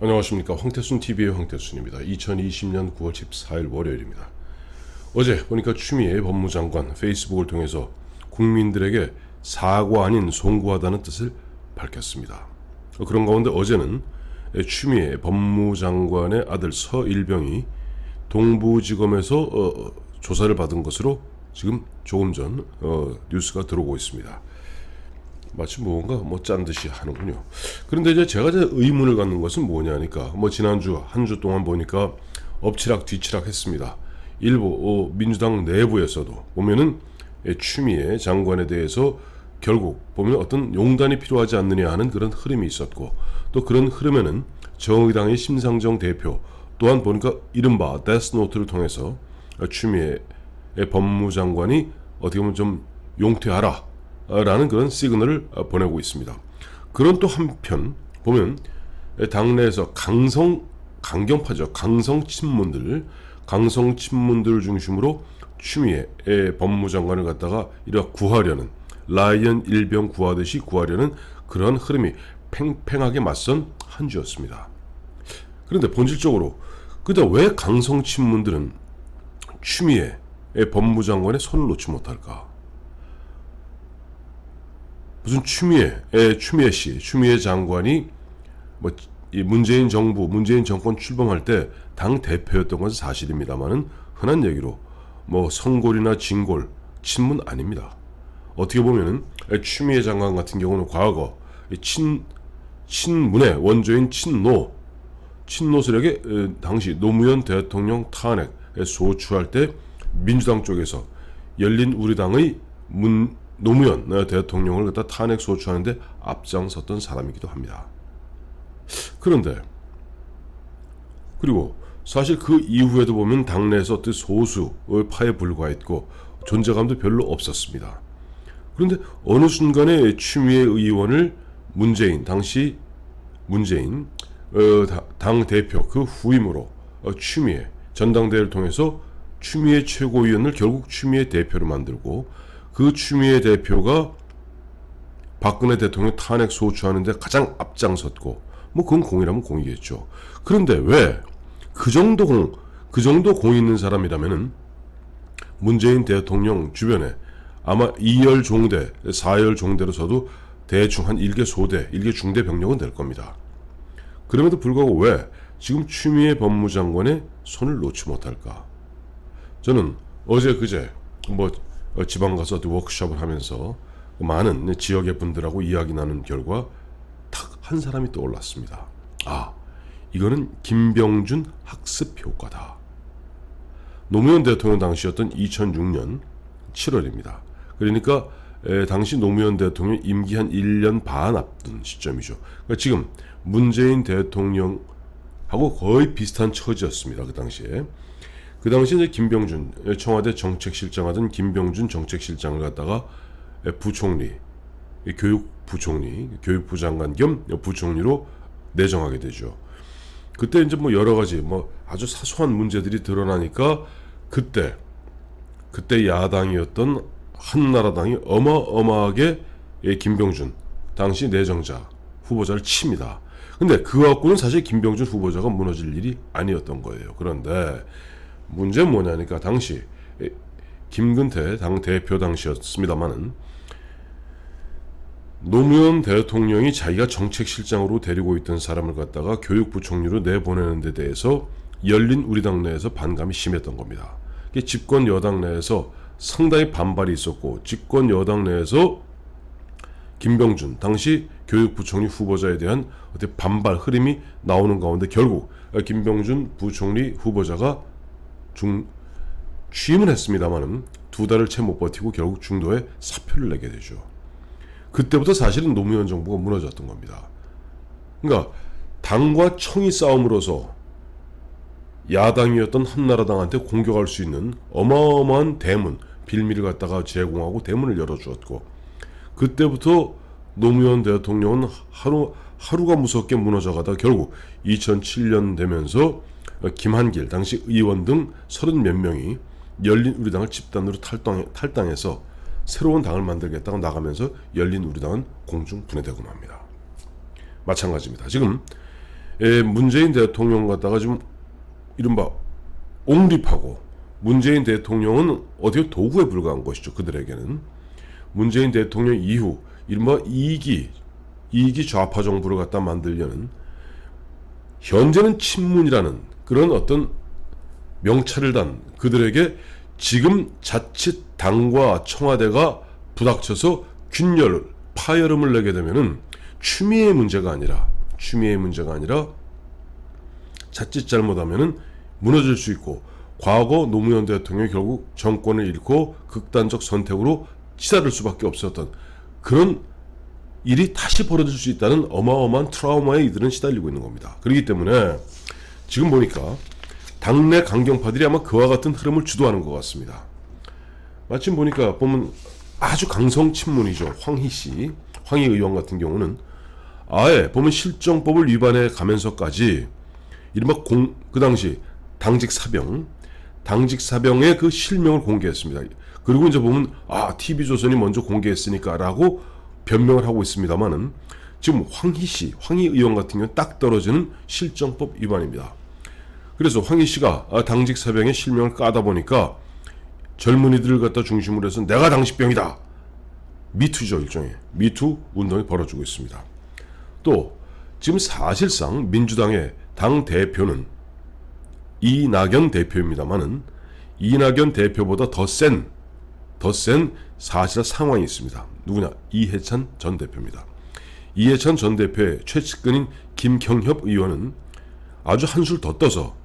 안녕하십니까. 황태순TV의 황태순입니다. 2020년 9월 14일 월요일입니다. 어제 보니까 추미애 법무장관 페이스북을 통해서 국민들에게 사과 아닌 송구하다는 뜻을 밝혔습니다. 그런 가운데 어제는 추미애 법무장관의 아들 서일병이 동부지검에서 조사를 받은 것으로 지금 조금 전 뉴스가 들어오고 있습니다. 마치 뭔가 짠 듯이 하는군요. 그런데 이제 제가 의문을 갖는 것은 뭐냐니까 지난주 한 주 동안 보니까 엎치락 뒤치락 했습니다. 일부 민주당 내부에서도 보면은 추미애 장관에 대해서 결국 보면 어떤 용단이 필요하지 않느냐 하는 그런 흐름이 있었고, 또 그런 흐름에는 정의당의 심상정 대표 또한 보니까 이른바 데스노트를 통해서 추미애 법무장관이 어떻게 보면 좀 용퇴하라 라는 그런 시그널을 보내고 있습니다. 그런 또 한편 보면 당내에서 강경파죠. 강성 친문들 중심으로 추미애 법무장관을 갖다가 이렇게 구하려는, 라이언 일병 구하듯이 구하려는 그런 흐름이 팽팽하게 맞선 한 주였습니다. 그런데 본질적으로 왜 강성 친문들은 추미애 법무장관의 손을 놓지 못할까? 무슨 추미애 장관이 이 문재인 정권 출범할 때 당 대표였던 것은 사실입니다만은 흔한 얘기로 성골이나 진골, 친문 아닙니다. 어떻게 보면은 추미애 장관 같은 경우는 과거 친문의 원조인 친노 세력의 당시 노무현 대통령 탄핵 소추할 때 민주당 쪽에서 열린 우리당의 노무현 대통령을 갖다 탄핵 소추하는데 앞장섰던 사람이기도 합니다. 그런데 그리고 사실 그 이후에도 보면 당내에서 어떤 소수파에 불과했고 존재감도 별로 없었습니다. 그런데 어느 순간에 추미애 의원을 당시 문재인 당 대표 그 후임으로 추미애 전당대회를 통해서 추미애 최고위원을 결국 추미애 대표로 만들고, 그 추미애 대표가 박근혜 대통령 탄핵 소추하는데 가장 앞장섰고, 그건 공이라면 공이겠죠. 그런데 왜 그 정도 공 있는 사람이라면은 문재인 대통령 주변에 아마 2열 종대, 4열 종대로서도 대충 한 1개 소대, 1개 중대 병력은 될 겁니다. 그럼에도 불구하고 왜 지금 추미애 법무장관의 손을 놓지 못할까? 저는 어제 그제 지방 가서 워크숍을 하면서 많은 지역의 분들하고 이야기 나눈 결과 딱 한 사람이 떠올랐습니다. 이거는 김병준 학습 효과다. 노무현 대통령 당시였던 2006년 7월입니다. 그러니까 당시 노무현 대통령 임기 한 1년 반 앞둔 시점이죠. 그러니까 지금 문재인 대통령하고 거의 비슷한 처지였습니다. 그 당시에 이제 김병준 청와대 정책실장 하던 김병준 정책실장을 갖다가 부총리, 교육부 장관 겸 부총리로 내정하게 되죠. 그때 이제 여러 가지 아주 사소한 문제들이 드러나니까 그때 야당이었던 한나라당이 어마어마하게 김병준 당시 내정자 후보자를 칩니다. 근데 그 갖고는 사실 김병준 후보자가 무너질 일이 아니었던 거예요. 그런데 문제는 뭐냐니까 당시 김근태 당 대표 당시였습니다만은 노무현 대통령이 자기가 정책실장으로 데리고 있던 사람을 갖다가 교육부총리로 내보내는 데 대해서 열린 우리당 내에서 반감이 심했던 겁니다. 집권 여당 내에서 상당히 반발이 있었고, 집권 여당 내에서 김병준 당시 교육부총리 후보자에 대한 어떤 반발 흐름이 나오는 가운데 결국 김병준 부총리 후보자가 취임은 했습니다만은 2달을 채 못 버티고 결국 중도에 사표를 내게 되죠. 그때부터 사실은 노무현 정부가 무너졌던 겁니다. 그러니까 당과 청이 싸움으로서 야당이었던 한나라당한테 공격할 수 있는 어마어마한 대문, 빌미를 갖다가 제공하고 대문을 열어주었고, 그때부터 노무현 대통령은 하루가 무섭게 무너져가다 결국 2007년 되면서 김한길 당시 의원 등 30몇 명이 열린 우리당을 집단으로 탈당해서 새로운 당을 만들겠다고 나가면서 열린 우리당은 공중 분해되고 맙니다. 마찬가지입니다. 지금 문재인 대통령 갖다가 좀 이른바 옹립하고, 문재인 대통령은 어떻게 도구에 불과한 것이죠. 그들에게는 문재인 대통령 이후 이른바 이기 좌파 정부를 갖다 만들려는, 현재는 친문이라는 그런 어떤 명찰을 단 그들에게 지금 자칫 당과 청와대가 부닥쳐서 균열, 파열음을 내게 되면은 추미애의 문제가 아니라 자칫 잘못하면은 무너질 수 있고, 과거 노무현 대통령이 결국 정권을 잃고 극단적 선택으로 치달을 수밖에 없었던 그런 일이 다시 벌어질 수 있다는 어마어마한 트라우마에 이들은 시달리고 있는 겁니다. 그렇기 때문에 지금 보니까 당내 강경파들이 아마 그와 같은 흐름을 주도하는 것 같습니다. 마침 보니까 보면 아주 강성 친문이죠. 황희 의원 같은 경우는 아예 보면 실정법을 위반해 가면서까지 이른바 그 당시 당직 사병의 그 실명을 공개했습니다. 그리고 이제 보면 TV조선이 먼저 공개했으니까라고 변명을 하고 있습니다만은, 지금 황희 의원 같은 경우는 딱 떨어지는 실정법 위반입니다. 그래서 황희 씨가 당직 사병의 실명을 까다 보니까 젊은이들을 갖다 중심으로 해서 내가 당직병이다, 미투죠. 일종의 미투 운동이 벌어지고 있습니다. 또 지금 사실상 민주당의 당 대표는 이낙연 대표입니다만은, 이낙연 대표보다 더 센 사실 상황이 있습니다. 누구냐? 이해찬 전 대표입니다. 이해찬 전 대표의 최측근인 김경협 의원은 아주 한술 더 떠서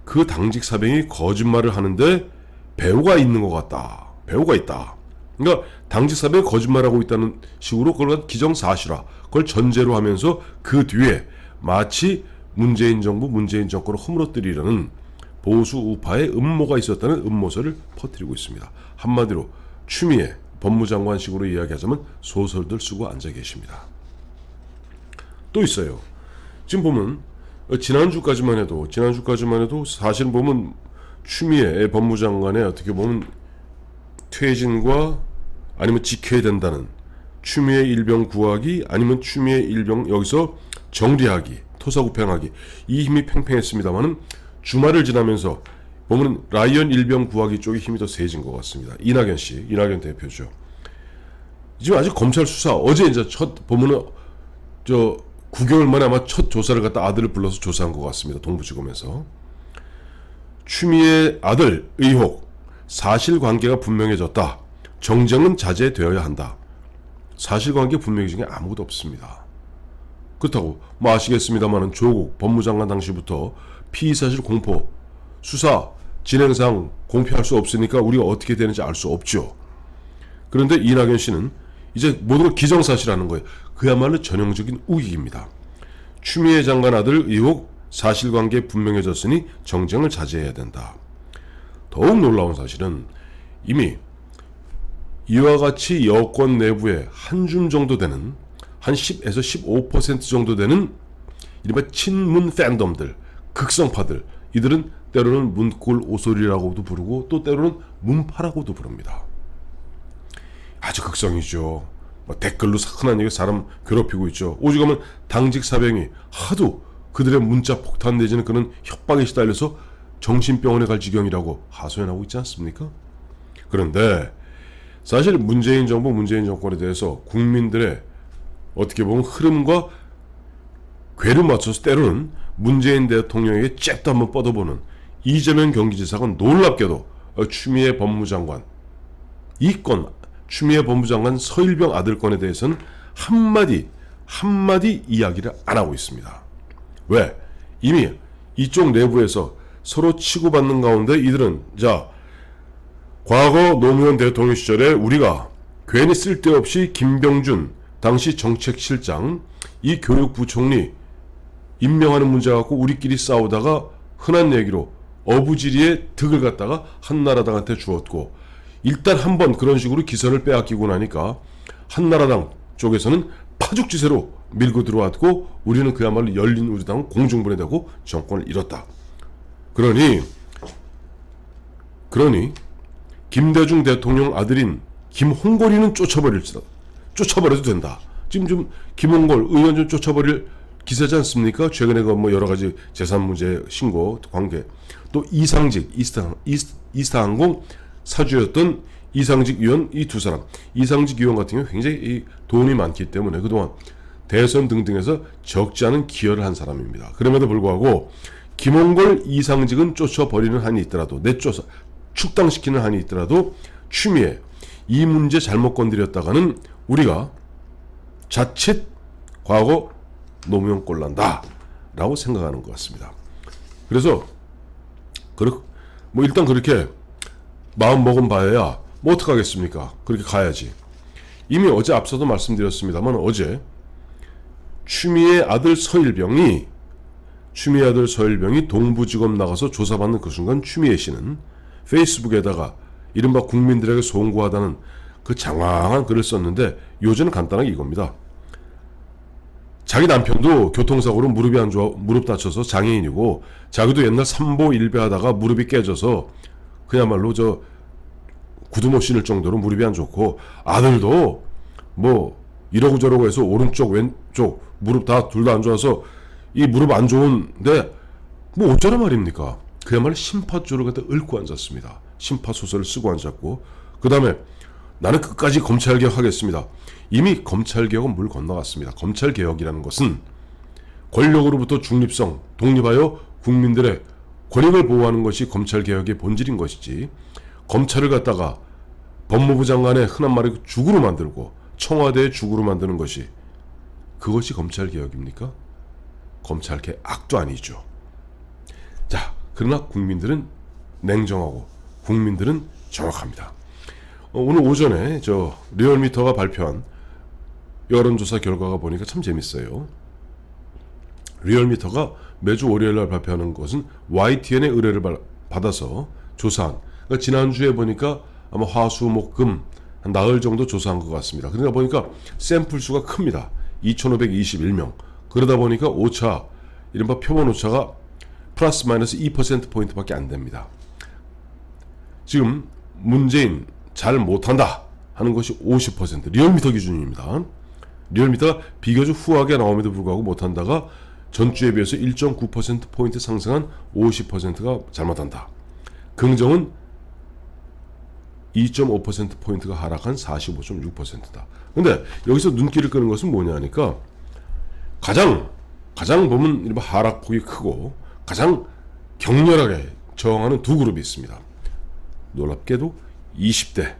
그 당직 사병이 거짓말을 하는데 배우가 있는 것 같다, 배우가 있다. 그러니까 당직 사병이 거짓말하고 있다는 식으로 그걸 기정사실화, 그걸 전제로 하면서 그 뒤에 마치 문재인 정부, 문재인 정권을 허물어뜨리려는 보수 우파의 음모가 있었다는 음모설을 퍼뜨리고 있습니다. 한마디로 추미애 법무장관식으로 이야기하자면 소설들 쓰고 앉아 계십니다. 또 있어요. 지금 보면 지난주까지만 해도 사실 보면 추미애 법무장관의 어떻게 보면 퇴진과 아니면 지켜야 된다는 추미애 일병 구하기, 아니면 추미애 일병 여기서 정리하기, 토사구팽하기, 이 힘이 팽팽했습니다만은 주말을 지나면서 보면 라이언 일병 구하기 쪽에 힘이 더 세진 것 같습니다. 이낙연 대표죠. 지금 아직 검찰 수사, 어제 이제 보면은 9개월 만에 아마 첫 조사를 갖다 아들을 불러서 조사한 것 같습니다. 동부지검에서. 추미애 아들 의혹, 사실관계가 분명해졌다. 정쟁은 자제되어야 한다. 사실관계 분명해진 게 아무것도 없습니다. 그렇다고 아시겠습니다만은 조국 법무장관 당시부터 피의사실 공포, 수사 진행상 공표할 수 없으니까 우리가 어떻게 되는지 알 수 없죠. 그런데 이낙연 씨는 이제 모든 걸 기정사실하는 거예요. 그야말로 전형적인 우익입니다. 추미애 장관 아들 의혹, 사실관계 분명해졌으니 정쟁을 자제해야 된다. 더욱 놀라운 사실은 이미 이와 같이 여권 내부에 한 줌 정도 되는, 한 10에서 15% 정도 되는 이른바 친문 팬덤들, 극성파들, 이들은 때로는 문골 오소리라고도 부르고 또 때로는 문파라고도 부릅니다. 아주 극성이죠. 댓글로 흔한 얘기 사람 괴롭히고 있죠. 오죽하면 당직 사병이 하도 그들의 문자 폭탄 내지는 그런 협박에 시달려서 정신병원에 갈 지경이라고 하소연하고 있지 않습니까? 그런데 사실 문재인 정부, 문재인 정권에 대해서 국민들의 어떻게 보면 흐름과 궤를 맞춰서 때로는 문재인 대통령에게 잽도 한번 뻗어보는 이재명 경기지사가 놀랍게도 추미애 법무장관 이 건, 추미애 법무장관 서일병 아들 건에 대해서는 한마디 이야기를 안 하고 있습니다. 왜? 이미 이쪽 내부에서 서로 치고받는 가운데 이들은 과거 노무현 대통령 시절에 우리가 괜히 쓸데없이 김병준 당시 정책실장, 이 교육부총리 임명하는 문제 갖고 우리끼리 싸우다가 흔한 얘기로 어부지리의 득을 갖다가 한나라당한테 주었고, 일단 한번 그런 식으로 기선을 빼앗기고 나니까 한나라당 쪽에서는 파죽지세로 밀고 들어왔고 우리는 그야말로 열린 우리당은 공중분해되고 정권을 잃었다. 그러니 김대중 대통령 아들인 김홍걸이는 쫓아버려도 된다. 지금 좀 김홍걸 의원 좀 쫓아버릴 기사지 않습니까? 최근에 그 뭐 여러 가지 재산 문제 신고 관계, 또 이상직 이스타항공 사주였던 이상직 위원, 이 두 사람, 이상직 위원 같은 경우 굉장히 이 돈이 많기 때문에 그동안 대선 등등에서 적지 않은 기여를 한 사람입니다. 그럼에도 불구하고 김홍걸, 이상직은 쫓아버리는 한이 있더라도, 내쫓아 축당시키는 한이 있더라도 추미애 이 문제 잘못 건드렸다가는 우리가 자칫 과거 노무현 꼴난다 라고 생각하는 것 같습니다. 그래서 뭐 일단 그렇게 마음 먹은 바에야 뭐 어떡하겠습니까? 그렇게 가야지. 이미 어제 앞서도 말씀드렸습니다만, 어제 추미애 아들 서일병이 동부지검 나가서 조사받는 그 순간 추미애 씨는 페이스북에다가 이른바 국민들에게 송구하다는 그 장황한 글을 썼는데, 요지는 간단하게 이겁니다. 자기 남편도 교통사고로 무릎이 안 좋아, 무릎 다쳐서 장애인이고, 자기도 옛날 삼보 일배하다가 무릎이 깨져서 그야말로 저 구두 못 신을 정도로 무릎이 안 좋고, 아들도 뭐 이러고 저러고 해서 오른쪽 왼쪽 무릎 다 둘 다 안 좋아서 이 무릎 안 좋은데 뭐 어쩌라 말입니까? 그야말로 심파조를 갖다 읊고 앉았습니다. 심파소설을 쓰고 앉았고, 그 다음에 나는 끝까지 검찰개혁 하겠습니다. 이미 검찰개혁은 물 건너갔습니다. 검찰개혁이라는 것은 권력으로부터 중립성, 독립하여 국민들의 권익을 보호하는 것이 검찰개혁의 본질인 것이지, 검찰을 갖다가 법무부 장관의 흔한 말이 죽으로 만들고 청와대의 죽으로 만드는 것이, 그것이 검찰개혁입니까? 검찰개악도 아니죠. 자, 그러나 국민들은 냉정하고 국민들은 정확합니다. 오늘 오전에 저 리얼미터가 발표한 여론조사 결과가 보니까 참 재밌어요. 리얼미터가 매주 월요일날 발표하는 것은 YTN의 의뢰를 받아서 조사한, 그러니까 지난주에 보니까 아마 화수목금 한 나흘 정도 조사한 것 같습니다. 그러다 보니까 샘플 수가 큽니다. 2521명. 그러다 보니까 오차, 이른바 표본 오차가 플러스 마이너스 2%포인트밖에 안 됩니다. 지금 문재인 잘 못한다 하는 것이 50%, 리얼미터 기준입니다. 리얼미터가 비교적 후하게 나옴에도 불구하고 못한다가 전주에 비해서 1.9%포인트 상승한 50%가 잘못한다. 긍정은 2.5%포인트가 하락한 45.6%다. 근데 여기서 눈길을 끄는 것은 뭐냐 하니까, 가장 보면 일반 하락폭이 크고 가장 격렬하게 저항하는 두 그룹이 있습니다. 놀랍게도 20대,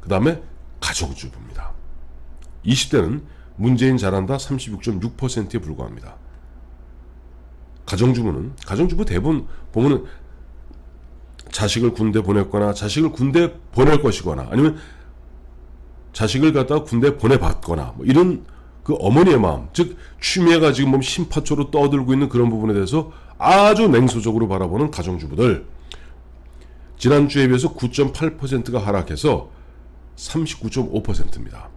그 다음에 가정주부입니다. 20대는 문재인 잘한다 36.6%에 불과합니다. 가정주부 대부분 보면은 자식을 군대 보냈거나, 자식을 군대 보낼 것이거나, 아니면 자식을 갖다가 군대 보내봤거나, 뭐 이런 그 어머니의 마음, 즉 추미애가 지금 보면 심파초로 떠들고 있는 그런 부분에 대해서 아주 냉소적으로 바라보는 가정주부들, 지난주에 비해서 9.8%가 하락해서 39.5%입니다.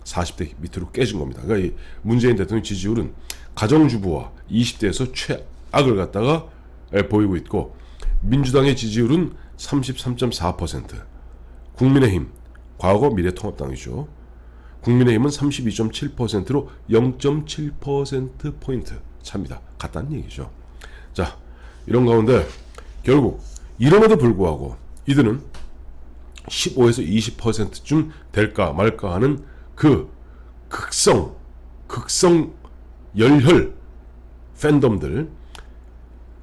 40대 밑으로 깨진 겁니다. 그러니까 이 문재인 대통령 지지율은 가정주부와 20대에서 최악을 갖다가 보이고 있고, 민주당의 지지율은 33.4%, 국민의힘, 과거 미래통합당이죠. 국민의힘은 32.7%로 0.7%포인트 차입니다. 같다는 얘기죠. 자, 이런 가운데 결국 이럼에도 불구하고 이들은 15에서 20%쯤 될까 말까 하는 그 극성 열혈 팬덤들,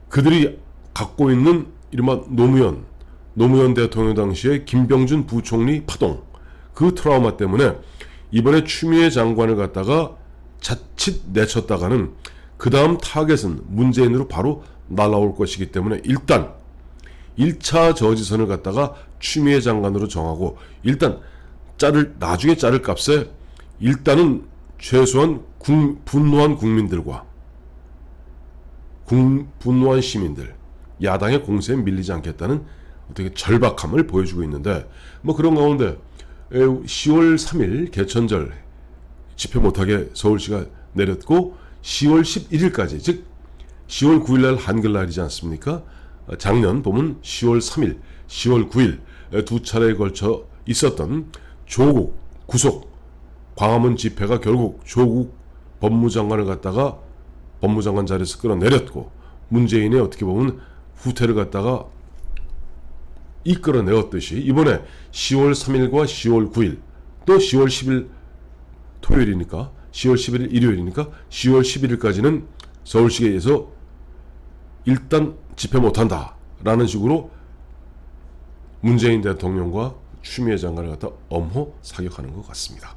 그들이 갖고 있는 이른바 노무현 대통령 당시에 김병준 부총리 파동, 그 트라우마 때문에 이번에 추미애 장관을 갖다가 자칫 내쳤다가는 그 다음 타겟은 문재인으로 바로 날아올 것이기 때문에, 일단 1차 저지선을 갖다가 추미애 장관으로 정하고, 일단 나중에 자를 값에 일단은 최소한 분노한 국민들과 분노한 시민들, 야당의 공세에 밀리지 않겠다는 어떻게 절박함을 보여주고 있는데, 뭐 그런 가운데 10월 3일 개천절 집회 못하게 서울시가 내렸고, 10월 11일까지, 즉 10월 9일날 한글날이지 않습니까? 작년 보면 10월 3일, 10월 9일 두 차례에 걸쳐 있었던 조국 구속 광화문 집회가 결국 조국 법무장관을 갖다가 법무장관 자리에서 끌어내렸고 문재인의 어떻게 보면 후퇴를 갖다가 이끌어내었듯이 이번에 10월 3일과 10월 9일 또 10월 10일 토요일이니까 10월 11일 일요일이니까 10월 11일까지는 서울시에서 일단 집회 못한다 라는 식으로 문재인 대통령과 추미애 장관을 갖다 엄호 사격하는 것 같습니다.